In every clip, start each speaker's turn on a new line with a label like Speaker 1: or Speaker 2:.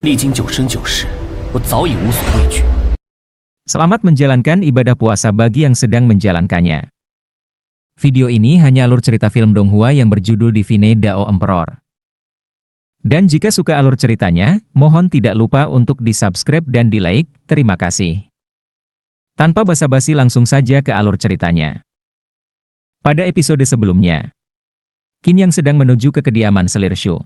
Speaker 1: 历经九生九世，我早已无所畏惧。
Speaker 2: Selamat menjalankan ibadah puasa bagi yang sedang menjalankannya. Video ini hanya alur cerita film Donghua yang berjudul Divine Dao Emperor. Dan jika suka alur ceritanya, mohon tidak lupa untuk di-subscribe dan di-like, terima kasih. Tanpa basa-basi langsung saja ke alur ceritanya. Pada episode sebelumnya, Qin Yang sedang menuju ke kediaman Selir Shu.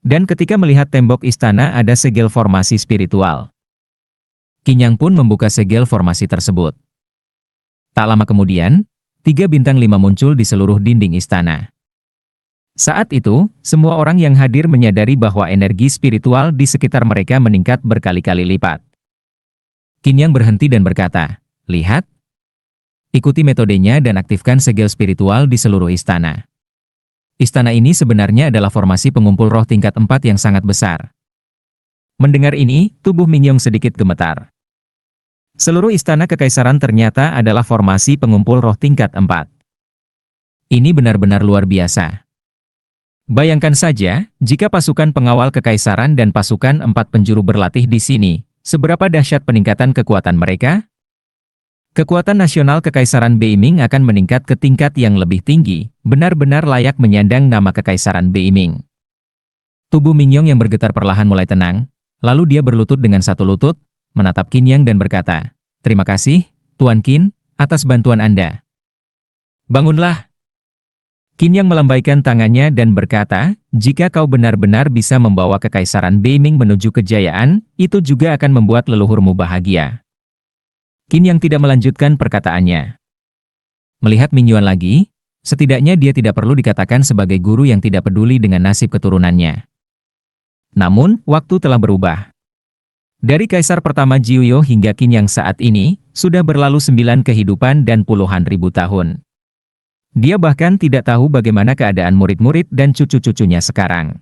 Speaker 2: Dan ketika melihat tembok istana ada segel formasi spiritual, Qin Yang pun membuka segel formasi tersebut. Tak lama kemudian, 3 bintang 5 muncul di seluruh dinding istana. Saat itu, semua orang yang hadir menyadari bahwa energi spiritual di sekitar mereka meningkat berkali-kali lipat. Qin Yang berhenti dan berkata, "Lihat. Ikuti metodenya dan aktifkan segel spiritual di seluruh istana." Istana ini sebenarnya adalah formasi pengumpul roh tingkat 4 yang sangat besar. Mendengar ini, tubuh Mingyong sedikit gemetar. Seluruh istana kekaisaran ternyata adalah formasi pengumpul roh tingkat 4. Ini benar-benar luar biasa. Bayangkan saja, jika pasukan pengawal kekaisaran dan pasukan 4 penjuru berlatih di sini, seberapa dahsyat peningkatan kekuatan mereka? Kekuatan nasional Kekaisaran Beiming akan meningkat ke tingkat yang lebih tinggi, benar-benar layak menyandang nama Kekaisaran Beiming. Tubuh Mingyong yang bergetar perlahan mulai tenang, lalu dia berlutut dengan satu lutut, menatap Qin Yang dan berkata, "Terima kasih, Tuan Qin, atas bantuan Anda." "Bangunlah." Qin Yang melambaikan tangannya dan berkata, "Jika kau benar-benar bisa membawa Kekaisaran Beiming menuju kejayaan, itu juga akan membuat leluhurmu bahagia." Qin Yang tidak melanjutkan perkataannya. Melihat Ming Yuan lagi, setidaknya dia tidak perlu dikatakan sebagai guru yang tidak peduli dengan nasib keturunannya. Namun, waktu telah berubah. Dari Kaisar pertama Jiuyo hingga Qin Yang saat ini, sudah berlalu 9 kehidupan dan puluhan ribu tahun. Dia bahkan tidak tahu bagaimana keadaan murid-murid dan cucu-cucunya sekarang.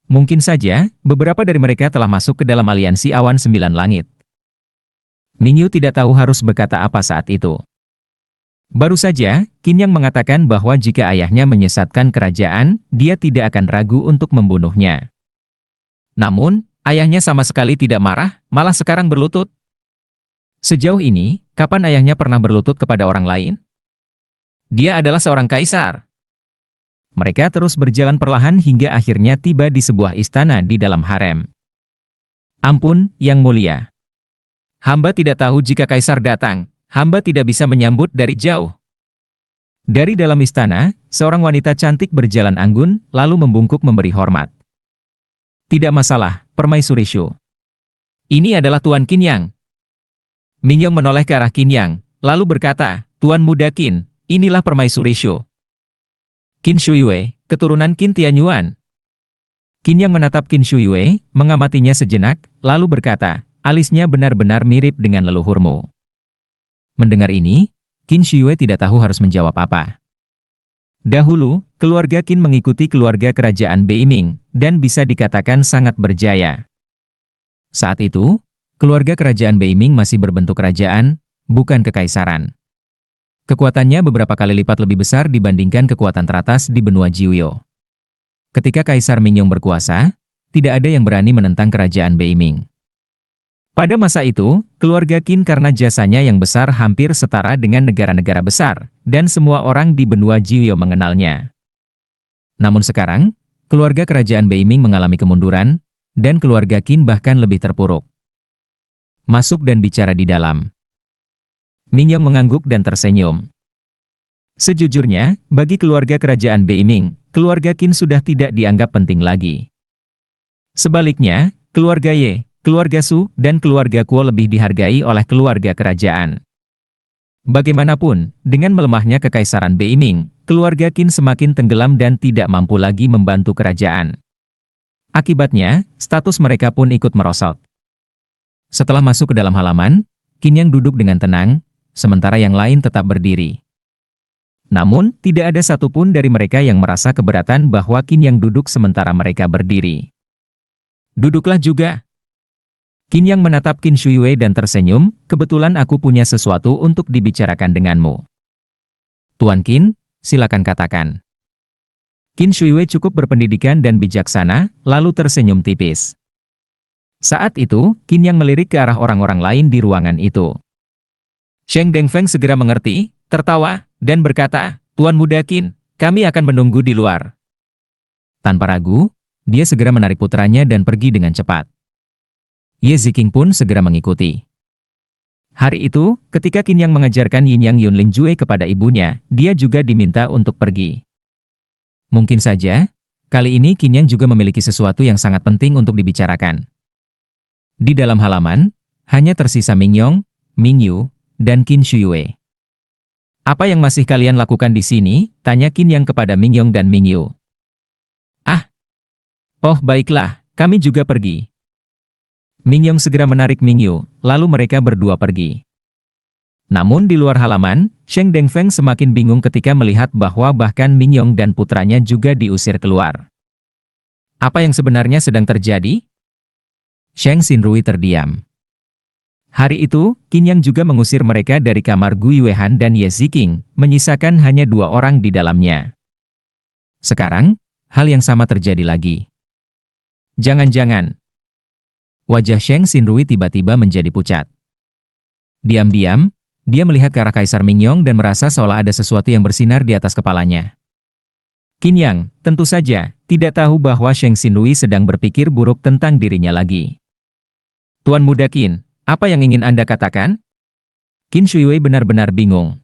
Speaker 2: Mungkin saja, beberapa dari mereka telah masuk ke dalam aliansi awan 9 langit. Ming Yu tidak tahu harus berkata apa saat itu. Baru saja, Qin Yang mengatakan bahwa jika ayahnya menyesatkan kerajaan, dia tidak akan ragu untuk membunuhnya. Namun, ayahnya sama sekali tidak marah, malah sekarang berlutut. Sejauh ini, kapan ayahnya pernah berlutut kepada orang lain? Dia adalah seorang kaisar. Mereka terus berjalan perlahan hingga akhirnya tiba di sebuah istana di dalam harem. "Ampun, Yang Mulia. Hamba tidak tahu jika kaisar datang, hamba tidak bisa menyambut dari jauh." Dari dalam istana, seorang wanita cantik berjalan anggun, lalu membungkuk memberi hormat. "Tidak masalah, Permaisuri Shu. Ini adalah Tuan Qin Yang." Mingyong menoleh ke arah Qin Yang, lalu berkata, "Tuan Muda Qin, inilah Permaisuri Shu. Qin Shuyue, keturunan Qin Tianyuan." Qin Yang menatap Qin Shuyue, mengamatinya sejenak, lalu berkata, "Alisnya benar-benar mirip dengan leluhurmu." Mendengar ini, Qin Shuyue tidak tahu harus menjawab apa. Dahulu, keluarga Qin mengikuti keluarga kerajaan Beiming, dan bisa dikatakan sangat berjaya. Saat itu, keluarga kerajaan Beiming masih berbentuk kerajaan, bukan kekaisaran. Kekuatannya beberapa kali lipat lebih besar dibandingkan kekuatan teratas di benua Jiuyo. Ketika Kaisar Mingyong berkuasa, tidak ada yang berani menentang kerajaan Beiming. Pada masa itu, keluarga Qin karena jasanya yang besar hampir setara dengan negara-negara besar, dan semua orang di benua Jiuyo mengenalnya. Namun sekarang, keluarga kerajaan Beiming mengalami kemunduran, dan keluarga Qin bahkan lebih terpuruk. "Masuk dan bicara di dalam." Mingyong mengangguk dan tersenyum. Sejujurnya, bagi keluarga kerajaan Beiming, keluarga Qin sudah tidak dianggap penting lagi. Sebaliknya, keluarga Ye, keluarga Su, dan keluarga Kuo lebih dihargai oleh keluarga kerajaan. Bagaimanapun, dengan melemahnya kekaisaran Beiming, keluarga Qin semakin tenggelam dan tidak mampu lagi membantu kerajaan. Akibatnya, status mereka pun ikut merosot. Setelah masuk ke dalam halaman, Qin Yang duduk dengan tenang, sementara yang lain tetap berdiri. Namun, tidak ada satupun dari mereka yang merasa keberatan bahwa Qin Yang duduk sementara mereka berdiri. "Duduklah juga." Qin Yang menatap Qin Shuyue dan tersenyum, "Kebetulan aku punya sesuatu untuk dibicarakan denganmu." "Tuan Qin, silakan katakan." Qin Shuyue cukup berpendidikan dan bijaksana, lalu tersenyum tipis. Saat itu, Qin Yang melirik ke arah orang-orang lain di ruangan itu. Sheng Dengfeng segera mengerti, tertawa, dan berkata, "Tuan Muda Qin, kami akan menunggu di luar." Tanpa ragu, dia segera menarik putranya dan pergi dengan cepat. Ye Ziqing pun segera mengikuti. Hari itu, ketika Qin Yang mengajarkan Yin Yang Yunlin Jue kepada ibunya, dia juga diminta untuk pergi. Mungkin saja, kali ini Qin Yang juga memiliki sesuatu yang sangat penting untuk dibicarakan. Di dalam halaman, hanya tersisa Ming Yong, Ming Yu, dan Qin Shuyue. "Apa yang masih kalian lakukan di sini?" tanya Qin Yang kepada Ming Yong dan Ming Yu. "Ah, oh baiklah, kami juga pergi." Ming Yong segera menarik Ming Yu, lalu mereka berdua pergi. Namun di luar halaman, Sheng Dengfeng semakin bingung ketika melihat bahwa bahkan Ming Yong dan putranya juga diusir keluar. Apa yang sebenarnya sedang terjadi? Sheng Xinrui terdiam. Hari itu, Qin Yang juga mengusir mereka dari kamar Gu Yuehan dan Ye Ziqing, menyisakan hanya 2 orang di dalamnya. Sekarang, hal yang sama terjadi lagi. Jangan-jangan. Wajah Sheng Xinrui tiba-tiba menjadi pucat. Diam-diam, dia melihat ke arah Kaisar Ming Yong dan merasa seolah ada sesuatu yang bersinar di atas kepalanya. Qin Yang, tentu saja, tidak tahu bahwa Sheng Xinrui sedang berpikir buruk tentang dirinya lagi. "Tuan Muda Qin, apa yang ingin Anda katakan?" Qin Shuyue benar-benar bingung.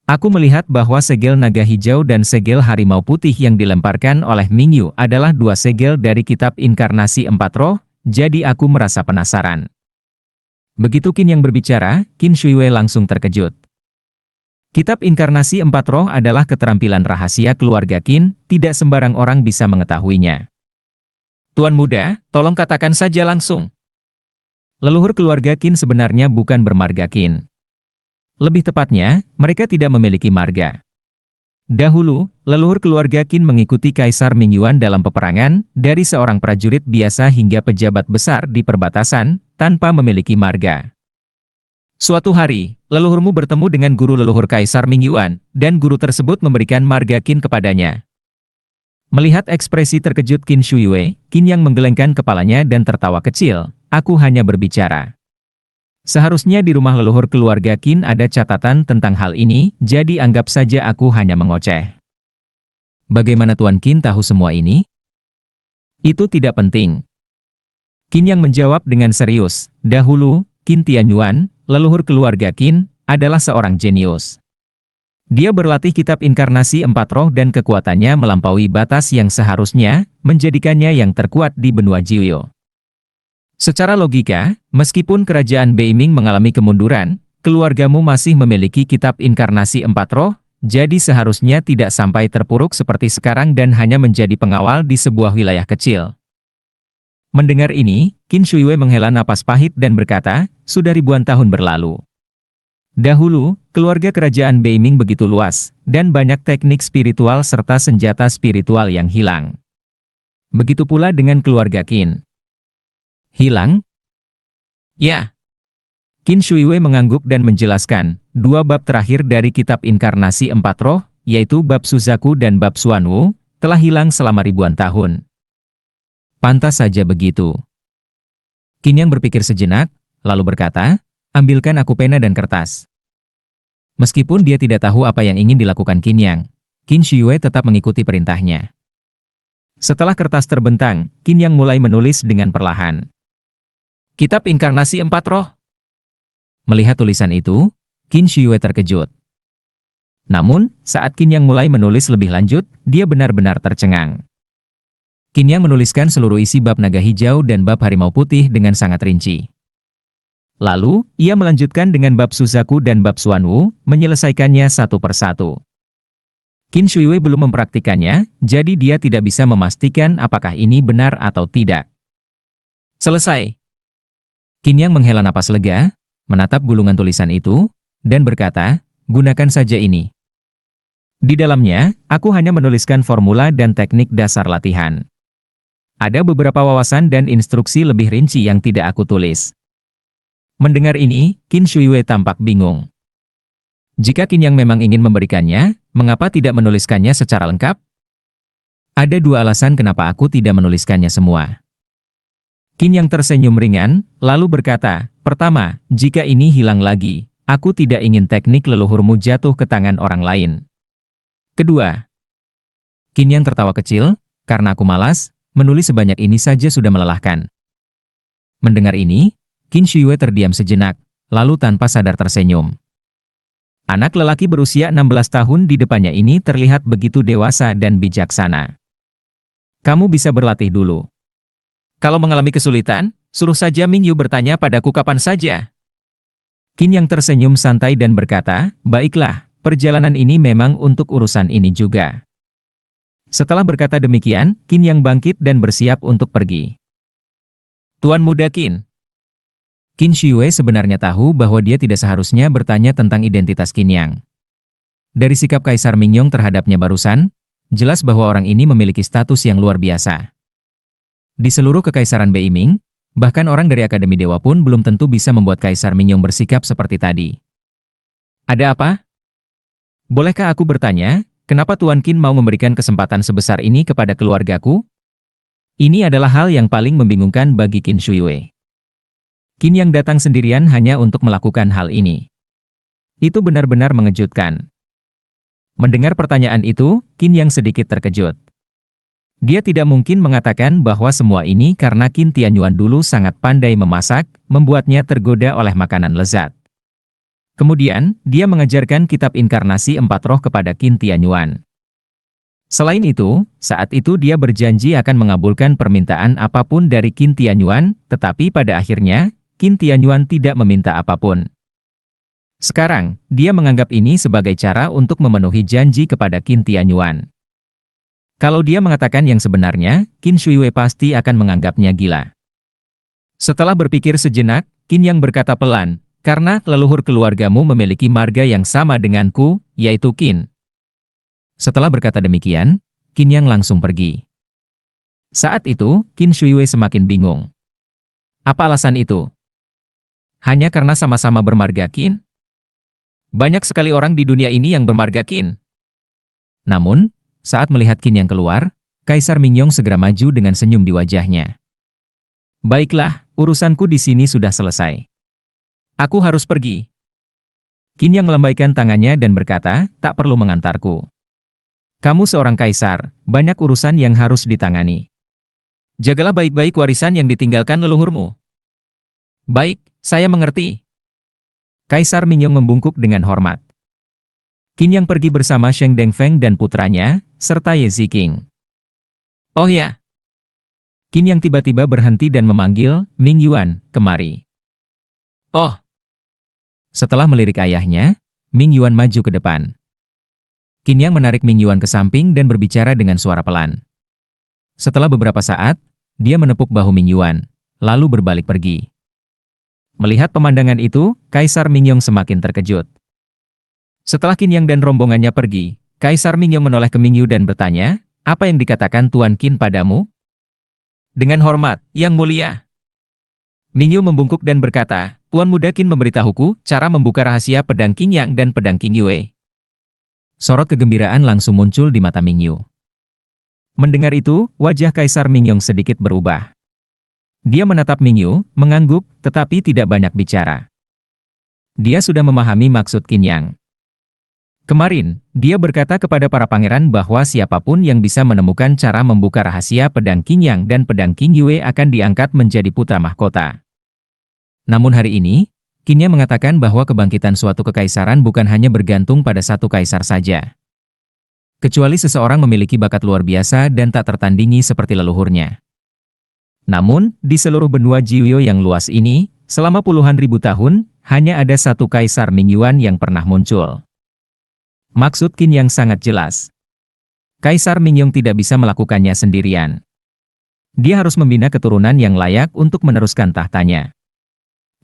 Speaker 2: "Aku melihat bahwa segel naga hijau dan segel harimau putih yang dilemparkan oleh Ming Yu adalah 2 segel dari kitab inkarnasi 4 roh, jadi aku merasa penasaran." Begitu Qin Yang berbicara, Qin Shuyue langsung terkejut. Kitab inkarnasi 4 roh adalah keterampilan rahasia keluarga Qin, tidak sembarang orang bisa mengetahuinya. "Tuan Muda, tolong katakan saja langsung." Leluhur keluarga Qin sebenarnya bukan bermarga Qin. Lebih tepatnya, mereka tidak memiliki marga. Dahulu, leluhur keluarga Qin mengikuti Kaisar Ming Yuan dalam peperangan, dari seorang prajurit biasa hingga pejabat besar di perbatasan, tanpa memiliki marga. Suatu hari, leluhurmu bertemu dengan guru leluhur Kaisar Ming Yuan, dan guru tersebut memberikan marga Qin kepadanya. Melihat ekspresi terkejut Qin Shuyue, Qin Yang menggelengkan kepalanya dan tertawa kecil. "Aku hanya berbicara. Seharusnya di rumah leluhur keluarga Qin ada catatan tentang hal ini, jadi anggap saja aku hanya mengoceh." "Bagaimana Tuan Qin tahu semua ini?" "Itu tidak penting." Qin Yang menjawab dengan serius. Dahulu, Qin Tianyuan, leluhur keluarga Qin, adalah seorang jenius. Dia berlatih kitab inkarnasi 4 roh dan kekuatannya melampaui batas yang seharusnya menjadikannya yang terkuat di benua Jiuyo. Secara logika, meskipun kerajaan Beiming mengalami kemunduran, keluargamu masih memiliki kitab inkarnasi 4 roh, jadi seharusnya tidak sampai terpuruk seperti sekarang dan hanya menjadi pengawal di sebuah wilayah kecil. Mendengar ini, Qin Shuyue menghela napas pahit dan berkata, "Sudah ribuan tahun berlalu. Dahulu, keluarga kerajaan Beiming begitu luas, dan banyak teknik spiritual serta senjata spiritual yang hilang. Begitu pula dengan keluarga Qin." "Hilang?" "Ya." Qin Shuyue mengangguk dan menjelaskan, 2 bab terakhir dari kitab inkarnasi 4 roh, yaitu bab Suzaku dan bab Xuanwu, telah hilang selama ribuan tahun. Pantas saja begitu. Qin Yang berpikir sejenak, lalu berkata, "Ambilkan aku pena dan kertas." Meskipun dia tidak tahu apa yang ingin dilakukan Qin Yang, Qin Shuyue tetap mengikuti perintahnya. Setelah kertas terbentang, Qin Yang mulai menulis dengan perlahan. "Kitab inkarnasi 4 roh." Melihat tulisan itu, Qin Shuyue terkejut. Namun, saat Qin Yang mulai menulis lebih lanjut, dia benar-benar tercengang. Qin Yang menuliskan seluruh isi bab naga hijau dan bab harimau putih dengan sangat rinci. Lalu, ia melanjutkan dengan bab Suzaku dan bab Xuanwu, menyelesaikannya satu persatu. Qin Shuyue belum mempraktikannya, jadi dia tidak bisa memastikan apakah ini benar atau tidak. "Selesai." Qin Yang menghela napas lega, menatap gulungan tulisan itu, dan berkata, "Gunakan saja ini. Di dalamnya, aku hanya menuliskan formula dan teknik dasar latihan. Ada beberapa wawasan dan instruksi lebih rinci yang tidak aku tulis." Mendengar ini, Qin Shuyue tampak bingung. Jika Qin Yang memang ingin memberikannya, mengapa tidak menuliskannya secara lengkap? "Ada 2 alasan kenapa aku tidak menuliskannya semua." Qin Yang tersenyum ringan, lalu berkata, "Pertama, jika ini hilang lagi, aku tidak ingin teknik leluhurmu jatuh ke tangan orang lain. Kedua." Qin Yang tertawa kecil, "Karena aku malas, menulis sebanyak ini saja sudah melelahkan." Mendengar ini, Qin Shiyue terdiam sejenak, lalu tanpa sadar tersenyum. Anak lelaki berusia 16 tahun di depannya ini terlihat begitu dewasa dan bijaksana. "Kamu bisa berlatih dulu. Kalau mengalami kesulitan, suruh saja Ming Yu bertanya padaku kapan saja." Qin Yang tersenyum santai dan berkata, "Baiklah, perjalanan ini memang untuk urusan ini juga." Setelah berkata demikian, Qin Yang bangkit dan bersiap untuk pergi. "Tuan Muda Qin." Qin Shiyue sebenarnya tahu bahwa dia tidak seharusnya bertanya tentang identitas Qin Yang. Dari sikap Kaisar Mingyong terhadapnya barusan, jelas bahwa orang ini memiliki status yang luar biasa. Di seluruh kekaisaran Beiming, bahkan orang dari Akademi Dewa pun belum tentu bisa membuat Kaisar Mingyong bersikap seperti tadi. "Ada apa? Bolehkah aku bertanya, kenapa Tuan Qin mau memberikan kesempatan sebesar ini kepada keluargaku?" Ini adalah hal yang paling membingungkan bagi Qin Shiyue. Qin Yang datang sendirian hanya untuk melakukan hal ini. Itu benar-benar mengejutkan. Mendengar pertanyaan itu, Qin Yang sedikit terkejut. Dia tidak mungkin mengatakan bahwa semua ini karena Qin Tianyuan dulu sangat pandai memasak, membuatnya tergoda oleh makanan lezat. Kemudian, dia mengajarkan kitab inkarnasi 4 roh kepada Qin Tianyuan. Selain itu, saat itu dia berjanji akan mengabulkan permintaan apapun dari Qin Tianyuan, tetapi pada akhirnya, Qin Tianyuan tidak meminta apapun. Sekarang, dia menganggap ini sebagai cara untuk memenuhi janji kepada Qin Tianyuan. Kalau dia mengatakan yang sebenarnya, Qin Shiyue pasti akan menganggapnya gila. Setelah berpikir sejenak, Qin Yang berkata pelan, "Karena leluhur keluargamu memiliki marga yang sama denganku, yaitu Qin." Setelah berkata demikian, Qin Yang langsung pergi. Saat itu, Qin Shiyue semakin bingung. Apa alasan itu? Hanya karena sama-sama bermarga Qin? Banyak sekali orang di dunia ini yang bermarga Qin. Namun, saat melihat Qin Yang keluar, Kaisar Mingyong segera maju dengan senyum di wajahnya. "Baiklah, urusanku di sini sudah selesai. Aku harus pergi." Qin Yang melambaikan tangannya dan berkata, "Tak perlu mengantarku. Kamu seorang kaisar, banyak urusan yang harus ditangani. Jagalah baik-baik warisan yang ditinggalkan leluhurmu." "Baik, saya mengerti." Kaisar Mingyong membungkuk dengan hormat. Qin Yang pergi bersama Sheng Dengfeng dan putranya, serta Ye Ziqing. "Oh ya." Qin Yang tiba-tiba berhenti dan memanggil, "Ming Yuan, kemari." "Oh." Setelah melirik ayahnya, Ming Yuan maju ke depan. Qin Yang menarik Ming Yuan ke samping dan berbicara dengan suara pelan. Setelah beberapa saat, dia menepuk bahu Ming Yuan, lalu berbalik pergi. Melihat pemandangan itu, Kaisar Mingyong semakin terkejut. Setelah Qin Yang dan rombongannya pergi, Kaisar Mingyong menoleh ke Ming Yu dan bertanya, "Apa yang dikatakan Tuan Qin padamu?" "Dengan hormat, Yang Mulia." Ming Yu membungkuk dan berkata, "Tuan Muda Qin memberitahuku cara membuka rahasia pedang Qin Yang dan pedang Qin Yue." Sorot kegembiraan langsung muncul di mata Ming Yu. Mendengar itu, wajah Kaisar Mingyong sedikit berubah. Dia menatap Ming Yu, mengangguk, tetapi tidak banyak bicara. Dia sudah memahami maksud Qin Yang. Kemarin, dia berkata kepada para pangeran bahwa siapapun yang bisa menemukan cara membuka rahasia pedang Qin Yang dan pedang Qin Yue akan diangkat menjadi putra mahkota. Namun hari ini, Qin Yang mengatakan bahwa kebangkitan suatu kekaisaran bukan hanya bergantung pada satu kaisar saja. Kecuali seseorang memiliki bakat luar biasa dan tak tertandingi seperti leluhurnya. Namun, di seluruh benua Jiuyo yang luas ini, selama puluhan ribu tahun, hanya ada satu Kaisar Ming Yuan yang pernah muncul. Maksud Qin Yang sangat jelas. Kaisar Mingyong tidak bisa melakukannya sendirian. Dia harus membina keturunan yang layak untuk meneruskan tahtanya.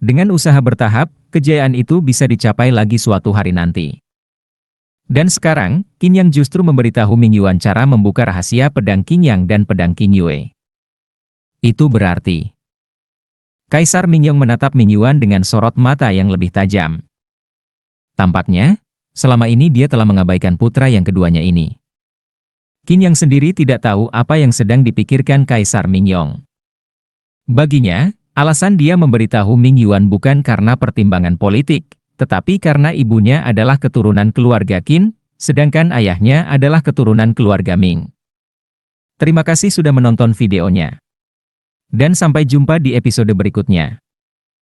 Speaker 2: Dengan usaha bertahap, kejayaan itu bisa dicapai lagi suatu hari nanti. Dan sekarang, Qin Yang justru memberitahu Ming Yuan cara membuka rahasia pedang Qin Yang dan pedang Qin Yue. Itu berarti Kaisar Mingyong menatap Ming Yuan dengan sorot mata yang lebih tajam. Tampaknya, selama ini dia telah mengabaikan putra yang keduanya ini. Qin Yang sendiri tidak tahu apa yang sedang dipikirkan Kaisar Mingyong. Baginya, alasan dia memberitahu Ming Yuan bukan karena pertimbangan politik, tetapi karena ibunya adalah keturunan keluarga Qin, sedangkan ayahnya adalah keturunan keluarga Ming. Terima kasih sudah menonton videonya. Dan sampai jumpa di episode berikutnya.